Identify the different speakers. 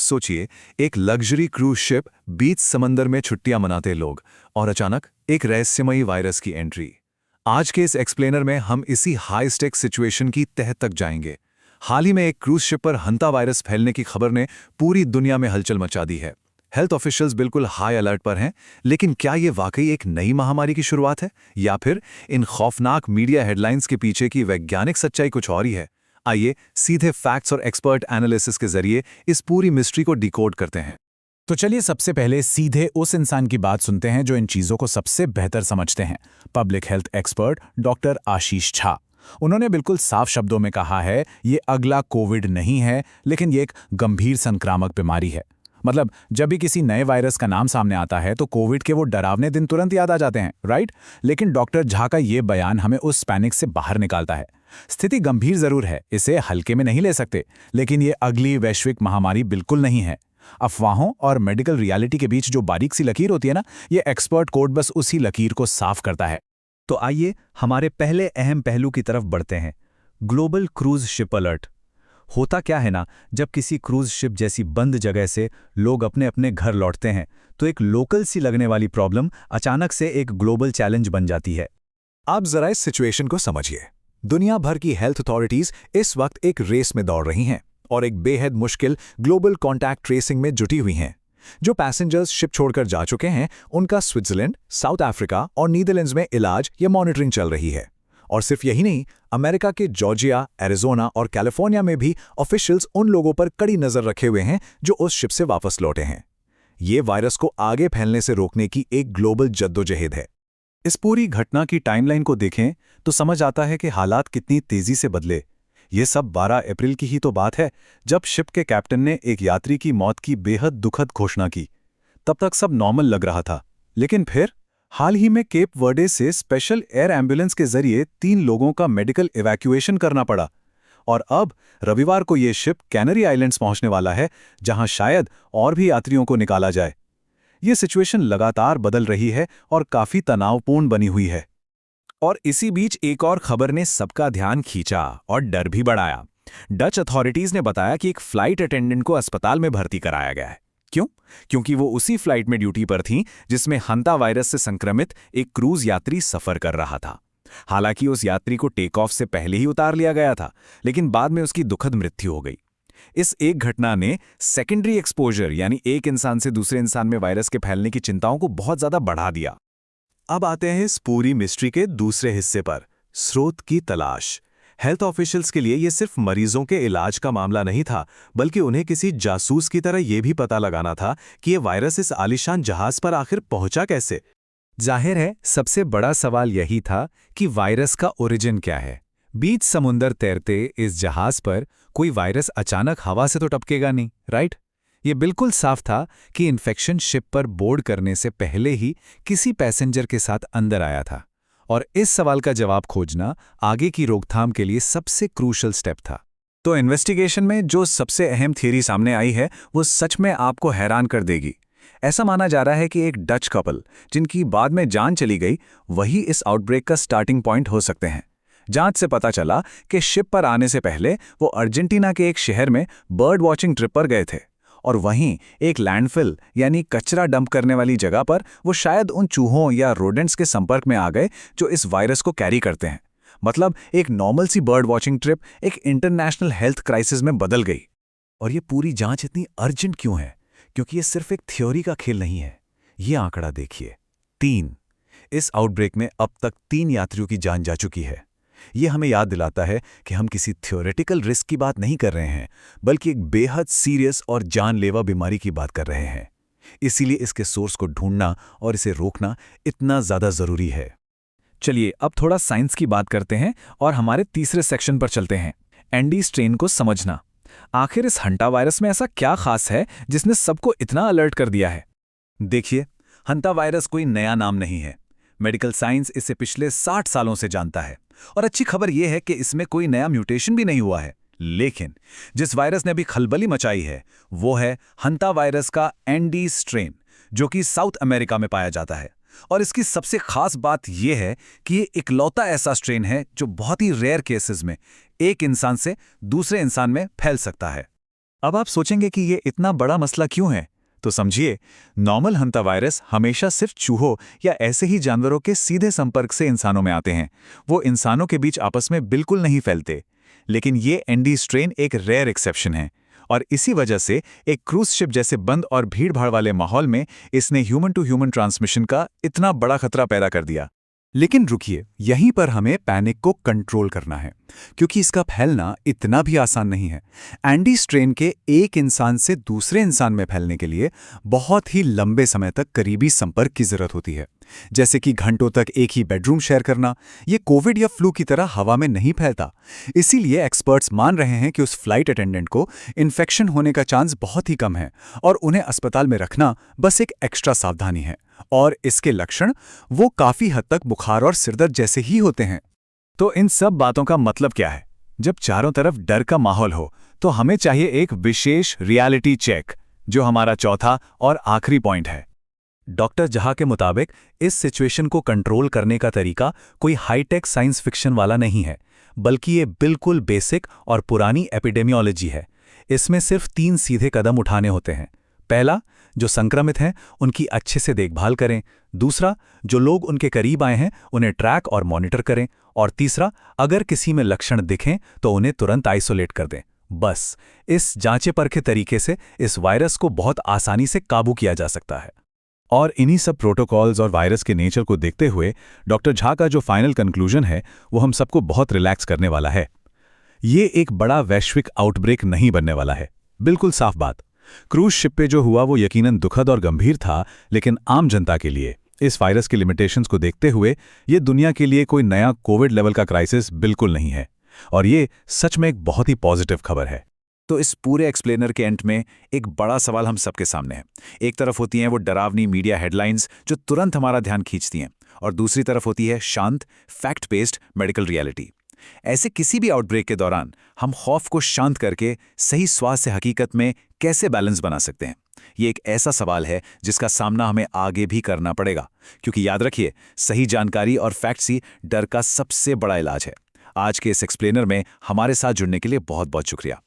Speaker 1: सोचिए, एक luxury cruise ship, बीच समंदर में छुट्टियां मनाते लोग, और अचानक एक रहस्यमयी वायरस की एंट्री। आज के इस एक्सप्लेनर में हम इसी हाई स्टेक सिचुएशन की तह तक जाएंगे। हाल ही में एक क्रूज शिप पर हंता वायरस फैलने की खबर ने पूरी दुनिया में हलचल मचा दी है। हेल्थ ऑफिशियल्स बिल्कुल हाई अलर्ट पर हैं, लेकिन क्या ये वाकई एक नई महामारी की शुरुआत है, या फिर इन खौफनाक मीडिया हेडलाइंस के पीछे की वैज्ञानिक सच्चाई कुछ और ही है? आइए सीधे फैक्ट्स और एक्सपर्ट एनालिसिस के जरिए इस पूरी मिस्ट्री को डिकोड करते हैं।
Speaker 2: तो चलिए सबसे पहले सीधे उस इंसान की बात सुनते हैं जो इन चीजों को सबसे बेहतर समझते हैं, पब्लिक हेल्थ एक्सपर्ट डॉक्टर आशीष झा। उन्होंने बिल्कुल साफ शब्दों में कहा है, ये अगला कोविड नहीं है, लेकिन ये एक गंभीर संक्रामक बीमारी है। मतलब जब भी किसी नए वायरस का नाम सामने आता है तो कोविड के वो डरावने दिन तुरंत याद आ जाते हैं, राइट? लेकिन डॉक्टर झा का ये बयान हमें उस पैनिक से बाहर निकालता है। स्थिति गंभीर जरूर है, इसे हल्के में नहीं ले सकते, लेकिन ये अगली वैश्विक महामारी बिल्कुल नहीं है। अफवाहों और मेडिकल रियलिटी के बीच जो बारीक सी लकीर होती है ना, ये एक्सपर्ट कोड बस उसी लकीर को साफ करता है।
Speaker 1: तो आइए हमारे पहले अहम पहलू की तरफ बढ़ते हैं, ग्लोबल क्रूज शिप अलर्ट। होता क्या है ना, जब किसी क्रूज शिप जैसी बंद जगह से लोग अपने अपने घर लौटते हैं तो एक लोकल सी लगने वाली प्रॉब्लम अचानक से एक ग्लोबल चैलेंज बन जाती है। आप जरा इस सिचुएशन को समझिए। दुनिया भर की हेल्थ अथॉरिटीज इस वक्त एक रेस में दौड़ रही हैं और एक बेहद मुश्किल ग्लोबल कॉन्टैक्ट ट्रेसिंग में जुटी हुई हैं। जो पैसेंजर्स शिप छोड़कर जा चुके हैं, उनका स्विट्जरलैंड, साउथ अफ्रीका और नीदरलैंड्स में इलाज या मॉनिटरिंग चल रही है। और सिर्फ यही नहीं, अमेरिका के जॉर्जिया, एरिजोना और कैलिफोर्निया में भी ऑफिशियल्स उन लोगों पर कड़ी नजर रखे हुए हैं जो उस शिप से वापस लौटे हैं। ये वायरस को आगे फैलने से रोकने की एक ग्लोबल जद्दोजहद है। इस पूरी घटना की टाइमलाइन को देखें तो समझ आता है कि हालात कितनी तेजी से बदले। ये सब 12 अप्रैल की ही तो बात है, जब शिप के कैप्टन ने एक यात्री की मौत की बेहद दुखद घोषणा की। तब तक सब नॉर्मल लग रहा था, लेकिन फिर हाल ही में केप वर्डे से स्पेशल एयर एम्बुलेंस के जरिए 3 लोगों का मेडिकल इवैक्यूएशन करना पड़ा। और अब रविवार को ये शिप कैनरी आइलैंड्स पहुंचने वाला है, जहां शायद और भी यात्रियों को निकाला जाए। ये सिचुएशन लगातार बदल रही है और काफी तनावपूर्ण बनी हुई है। और इसी बीच एक और खबर ने सबका ध्यान खींचा और डर भी बढ़ाया। डच अथॉरिटीज ने बताया कि एक फ्लाइट अटेंडेंट को अस्पताल में भर्ती कराया गया है। क्यों? क्योंकि वो उसी फ्लाइट में ड्यूटी पर थी जिसमें हंता वायरस से संक्रमित एक क्रूज यात्री सफर कर रहा था। हालांकि उस यात्री को टेक ऑफ से पहले ही उतार लिया गया था, लेकिन बाद में उसकी दुखद मृत्यु हो गई। इस एक घटना ने सेकेंडरी एक्सपोजर, यानी एक इंसान से दूसरे इंसान में वायरस के फैलने की चिंताओं को बहुत ज्यादा बढ़ा दिया। अब आते हैं इस पूरी मिस्ट्री के दूसरे हिस्से पर, स्रोत की तलाश। हेल्थ ऑफिशियल्स के लिए ये सिर्फ मरीजों के इलाज का मामला नहीं था, बल्कि उन्हें किसी जासूस की तरह यह भी पता लगाना था कि ये वायरस इस आलीशान जहाज पर आखिर पहुंचा कैसे। जाहिर है, सबसे बड़ा सवाल यही था कि वायरस का ओरिजिन क्या है। बीच समुंदर तैरते इस जहाज पर कोई वायरस अचानक हवा से तो टपकेगा नहीं, राइट? ये बिल्कुल साफ था कि इन्फेक्शन शिप पर बोर्ड करने से पहले ही किसी पैसेंजर के साथ अंदर आया था। और इस सवाल का जवाब खोजना आगे की रोकथाम के लिए सबसे क्रूशल स्टेप था। तो इन्वेस्टिगेशन में जो सबसे अहम थियरी सामने आई है, वो सच में आपको हैरान कर देगी। ऐसा माना जा रहा है कि एक डच कपल, जिनकी बाद में जान चली गई, वही इस आउटब्रेक का स्टार्टिंग पॉइंट हो सकते हैं। जांच से पता चला कि शिप पर आने से पहले वो अर्जेंटीना के एक शहर में बर्ड वॉचिंग ट्रिप पर गए थे, और वहीं एक लैंडफिल यानी कचरा डंप करने वाली जगह पर वो शायद उन चूहों या रोडेंट्स के संपर्क में आ गए जो इस वायरस को कैरी करते हैं। मतलब एक नॉर्मल सी बर्ड वॉचिंग ट्रिप एक इंटरनेशनल हेल्थ क्राइसिस में बदल गई। और ये पूरी जांच इतनी अर्जेंट क्यों है? क्योंकि ये सिर्फ एक थ्योरी का खेल नहीं है। ये आंकड़ा देखिए, 3। इस आउटब्रेक में अब तक 3 यात्रियों की जान जा चुकी है। ये हमें याद दिलाता है कि हम किसी थ्योरेटिकल रिस्क की बात नहीं कर रहे हैं, बल्कि एक बेहद सीरियस और जानलेवा बीमारी की बात कर रहे हैं। इसीलिए इसके सोर्स को ढूंढना और इसे रोकना इतना ज्यादा जरूरी है। चलिए अब थोड़ा साइंस की बात करते हैं और हमारे तीसरे सेक्शन पर चलते हैं, एंडी स्ट्रेन को समझना। आखिर इस हंटा वायरस में ऐसा क्या खास है जिसने सबको इतना अलर्ट कर दिया है? देखिए, हंता वायरस कोई नया नाम नहीं है। मेडिकल साइंस इसे पिछले 60 सालों से जानता है। और अच्छी खबर यह है कि इसमें कोई नया म्यूटेशन भी नहीं हुआ है। लेकिन जिस वायरस ने अभी खलबली मचाई है, वो है हंता वायरस का एंडी स्ट्रेन, जो कि साउथ अमेरिका में पाया जाता है। और इसकी सबसे खास बात यह है कि ये इकलौता ऐसा स्ट्रेन है जो बहुत ही रेयर केसेस में एक इंसान से दूसरे इंसान में फैल सकता है। अब आप सोचेंगे कि ये इतना बड़ा मसला क्यों है, तो समझिए, नॉर्मल हंता वायरस हमेशा सिर्फ चूहों या ऐसे ही जानवरों के सीधे संपर्क से इंसानों में आते हैं। वो इंसानों के बीच आपस में बिल्कुल नहीं फैलते। लेकिन ये एनडी स्ट्रेन एक रेयर एक्सेप्शन है, और इसी वजह से एक क्रूज शिप जैसे बंद और भीड़भाड़ वाले माहौल में इसने ह्यूमन टू ह्यूमन ट्रांसमिशन का इतना बड़ा खतरा पैदा कर दिया। लेकिन रुकिए, यहीं पर हमें पैनिक को कंट्रोल करना है, क्योंकि इसका फैलना इतना भी आसान नहीं है। एंडी स्ट्रेन के एक इंसान से दूसरे इंसान में फैलने के लिए बहुत ही लंबे समय तक करीबी संपर्क की जरूरत होती है, जैसे कि घंटों तक एक ही बेडरूम शेयर करना। ये कोविड या फ्लू की तरह हवा में नहीं फैलता। इसीलिए एक्सपर्ट्स मान रहे हैं कि उस फ्लाइट अटेंडेंट को इन्फेक्शन होने का चांस बहुत ही कम है, और उन्हें अस्पताल में रखना बस एक एक्स्ट्रा सावधानी है। और इसके लक्षण वो काफी हद तक बुखार और सिरदर्द जैसे ही होते हैं। तो इन सब बातों का मतलब क्या है? जब चारों तरफ डर का माहौल हो, तो हमें चाहिए एक विशेष रियलिटी चेक, जो हमारा चौथा और आखिरी पॉइंट है। डॉक्टर जहा के मुताबिक इस सिचुएशन को कंट्रोल करने का तरीका कोई हाईटेक साइंस फिक्शन वाला नहीं है, बल्कि ये बिल्कुल बेसिक और पुरानी एपिडेमियोलॉजी है। इसमें सिर्फ 3 सीधे कदम उठाने होते हैं। पहला, जो संक्रमित हैं उनकी अच्छे से देखभाल करें। दूसरा, जो लोग उनके करीब आए हैं उन्हें ट्रैक और मॉनिटर करें। और तीसरा, अगर किसी में लक्षण दिखें तो उन्हें तुरंत आइसोलेट कर दें। बस इस जांचे परखे तरीके से इस वायरस को बहुत आसानी से काबू किया जा सकता है। और इन्हीं सब प्रोटोकॉल्स और वायरस के नेचर को देखते हुए डॉक्टर झा का जो फाइनल कंक्लूजन है वो हम सबको बहुत रिलैक्स करने वाला है। ये एक बड़ा वैश्विक आउटब्रेक नहीं बनने वाला है, बिल्कुल साफ बात। क्रूज शिप पे जो हुआ वो यकीनन दुखद और गंभीर था, लेकिन आम जनता के लिए इस वायरस के लिमिटेशंस को देखते हुए ये दुनिया के लिए कोई नया कोविड लेवल का क्राइसिस बिल्कुल नहीं है। और ये सच में एक बहुत ही पॉजिटिव खबर है। तो इस पूरे एक्सप्लेनर के एंड में एक बड़ा सवाल हम सबके सामने है। एक तरफ होती हैं वो डरावनी मीडिया हेडलाइंस जो तुरंत हमारा ध्यान खींचती हैं, और दूसरी तरफ होती है शांत, फैक्ट बेस्ड मेडिकल रियलिटी। ऐसे किसी भी आउटब्रेक के दौरान हम खौफ को शांत करके सही स्वास्थ्य हकीकत में कैसे बैलेंस बना सकते हैं, ये एक ऐसा सवाल है जिसका सामना हमें आगे भी करना पड़ेगा। क्योंकि याद रखिए, सही जानकारी और फैक्ट्स ही डर का सबसे बड़ा इलाज है। आज के इस एक्सप्लेनर में हमारे साथ जुड़ने के लिए बहुत बहुत शुक्रिया।